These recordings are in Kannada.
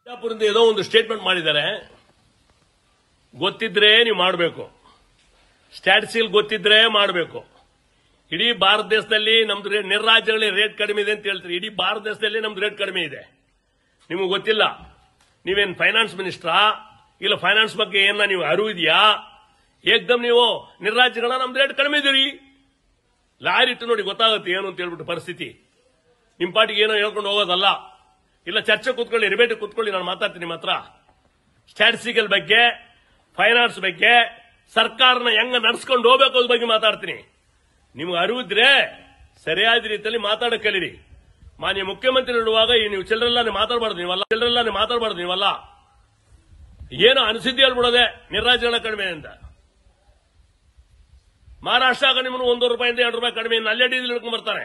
ಬಿಜಾಪುರದಿಂದ ಏನೋ ಒಂದು ಸ್ಟೇಟ್ಮೆಂಟ್ ಮಾಡಿದ್ದಾರೆ. ಗೊತ್ತಿದ್ರೆ ನೀವು ಮಾಡಬೇಕು. ಸ್ಟ್ಯಾಟಿಸ್ಟಿಕ್ಸ್ ಗೊತ್ತಿದ್ರೆ ಮಾಡಬೇಕು. ಇಡೀ ಭಾರತ ದೇಶದಲ್ಲಿ ನಮ್ದು ನಿರ್ರಾಜ್ಯಗಳಲ್ಲಿ ರೇಟ್ ಕಡಿಮೆ ಇದೆ ಅಂತ ಹೇಳ್ತೀರಿ. ಇಡೀ ಭಾರತ ದೇಶದಲ್ಲಿ ನಮ್ದು ರೇಟ್ ಕಡಿಮೆ ಇದೆ. ನಿಮಗೆ ಗೊತ್ತಿಲ್ಲ. ನೀವೇನು ಫೈನಾನ್ಸ್ ಮಿನಿಸ್ಟ್ರಾ ಇಲ್ಲ ಫೈನಾನ್ಸ್ ಬಗ್ಗೆ ಏನ ನೀವು ಅರಿವು ಇದೆಯಾ? ಏಕ್ದಮ್ ನೀವು ನಿರ್ರಾಜ್ಯಗಳ ನಮ್ದು ರೇಟ್ ಕಡಿಮೆ ಇದೀರಿ. ಲಾರಿ ಇಟ್ಟು ನೋಡಿ ಗೊತ್ತಾಗುತ್ತೆ ಏನು ಅಂತ ಹೇಳ್ಬಿಟ್ಟು ಪರಿಸ್ಥಿತಿ. ನಿಮ್ಮ ಪಾಟಿಗೆ ಏನೋ ಹೇಳ್ಕೊಂಡು ಹೋಗೋದಲ್ಲ. ಇಲ್ಲ ಚರ್ಚೆ ಕೂತ್ಕೊಳ್ಳಿ, ರಿಬೇಟ್ ಕೂತ್ಕೊಳ್ಳಿ, ನಾನು ಮಾತಾಡ್ತೀನಿ ನಿಮ್ಮ ಹತ್ರ. ಸ್ಟ್ಯಾಟಿಸ್ಟಿಕಲ್ ಬಗ್ಗೆ, ಫೈನಾನ್ಸ್ ಬಗ್ಗೆ, ಸರ್ಕಾರನ ಹೆಂಗ ನಡೆಸ್ಕೊಂಡು ಹೋಗ್ಬೇಕು ಅದ್ರ ಬಗ್ಗೆ ಮಾತಾಡ್ತೀನಿ. ನಿಮ್ಗೆ ಅರಿವಿದ್ರೆ ಸರಿಯಾದ ರೀತಿಯಲ್ಲಿ ಮಾತಾಡಕ್ಕೆ ಕಲೀರಿ. ಮಾನ್ಯ ಮುಖ್ಯಮಂತ್ರಿ ಇರುವಾಗ ನೀವು ಚಿಲ್ಲರೆಲ್ಲ ಮಾತಾಡಬಾರ್ದು. ನೀವಲ್ಲ ಏನೋ ಅನಿಸಿದ್ದೆ ಹೇಳ್ಬಿಡೋದೆ ನಿರ್ರಾಜ್ಯಗಳ ಕಡಿಮೆ ಅಂತ. ಮಹಾರಾಷ್ಟ್ರಾಗ ನಿಮ್ಮನ್ನು ₹1 2 ರೂಪಾಯಿ ಕಡಿಮೆ ಅಲ್ಲೇ ಡೀಸೆಲ್ ಹಿಡ್ಕೊಂಡ್ ಬರ್ತಾರೆ.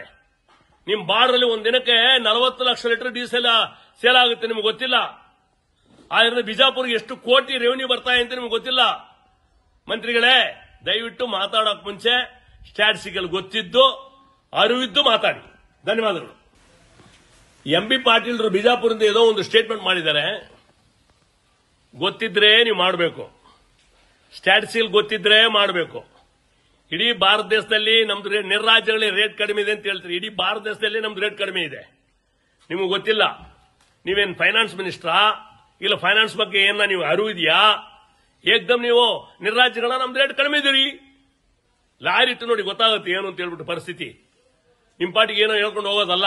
ನಿಮ್ ಬಾರ್ಡ್ರಲ್ಲಿ ಒಂದ್ ದಿನಕ್ಕೆ 40 ಲಕ್ಷ ಲೀಟರ್ ಡೀಸೆಲ್ ಸೇಲ್ ಆಗುತ್ತೆ. ನಿಮ್ಗೆ ಗೊತ್ತಿಲ್ಲ. ಆದ್ರಿಂದ ಬಿಜಾಪುರ್ಗೆ ಎಷ್ಟು ಕೋಟಿ ರೆವೆನ್ಯೂ ಬರ್ತಾ ಅಂತ ನಿಮ್ಗೆ ಗೊತ್ತಿಲ್ಲ. ಮಂತ್ರಿಗಳೇ, ದಯವಿಟ್ಟು ಮಾತಾಡೋಕ್ ಮುಂಚೆ ಸ್ಟ್ಯಾಟಿಸ್ಟಿಕಲ್ ಗೊತ್ತಿದ್ದು ಅರಿವಿದ್ದು ಮಾತಾಡಿ. ಧನ್ಯವಾದಗಳು. ಎಂ.ಬಿ. ಪಾಟೀಲ್ರು ಬಿಜಾಪುರದಿಂದ ಏನೋ ಒಂದು ಸ್ಟೇಟ್ಮೆಂಟ್ ಮಾಡಿದ್ದಾರೆ. ಗೊತ್ತಿದ್ರೆ ನೀವು ಮಾಡಬೇಕು. ಸ್ಟ್ಯಾಟಿಸ್ಟಿಕ್ಸ್ ಗೊತ್ತಿದ್ರೆ ಮಾಡಬೇಕು. ಇಡೀ ಭಾರತ ದೇಶದಲ್ಲಿ ನಮ್ದು ನಿರ್ರಾಜ್ಯಗಳಲ್ಲಿ ರೇಟ್ ಕಡಿಮೆ ಇದೆ ಅಂತ ಹೇಳ್ತೀರಿ. ಇಡೀ ಭಾರತ ದೇಶದಲ್ಲಿ ನಮ್ದು ರೇಟ್ ಕಡಿಮೆ ಇದೆ. ನಿಮಗೆ ಗೊತ್ತಿಲ್ಲ. ನೀವೇನು ಫೈನಾನ್ಸ್ ಮಿನಿಸ್ಟ್ರಾ ಇಲ್ಲ ಫೈನಾನ್ಸ್ ಬಗ್ಗೆ ಏನ ನೀವು ಅರಿವು ಇದೆಯಾ? ಏಕ್ದಮ್ ನೀವು ನಿರ್ರಾಜ್ಯಗಳ ನಮ್ದು ರೇಟ್ ಕಡಿಮೆ ಇದೀರಿ. ಲಾರಿ ಇಟ್ಟು ನೋಡಿ ಗೊತ್ತಾಗುತ್ತೆ ಏನು ಅಂತ ಹೇಳ್ಬಿಟ್ಟು ಪರಿಸ್ಥಿತಿ. ನಿಮ್ಮ ಪಾಟಿಗೆ ಏನೋ ಹೇಳ್ಕೊಂಡು ಹೋಗೋದಲ್ಲ.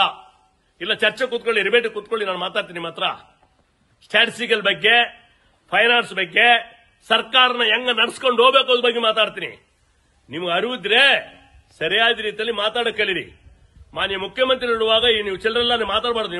ಇಲ್ಲ ಚರ್ಚೆ ಕೂತ್ಕೊಳ್ಳಿ, ರಿಬೇಟ್ ಕೂತ್ಕೊಳ್ಳಿ, ನಾನು ಮಾತಾಡ್ತೀನಿ ನಿಮ್ಮ ಹತ್ರ. ಸ್ಟ್ಯಾಟಿಸ್ಟಿಕಲ್ ಬಗ್ಗೆ, ಫೈನಾನ್ಸ್ ಬಗ್ಗೆ, ಸರ್ಕಾರನ ಹೆಂಗ ನಡೆಸ್ಕೊಂಡು ಹೋಗ್ಬೇಕು ಅದ್ರ ಬಗ್ಗೆ ಮಾತಾಡ್ತೀನಿ. ನಿಮ್ಗೆ ಅರಿವಿದ್ರೆ ಸರಿಯಾದ ರೀತಿಯಲ್ಲಿ ಮಾತಾಡಕ್ಕೆ ಕಲೀರಿ. ಮಾನ್ಯ ಮುಖ್ಯಮಂತ್ರಿ ಇರುವಾಗ ನೀವು ಚಿಲ್ಲರೆಲ್ಲ ಮಾತಾಡಬಾರ್ದು.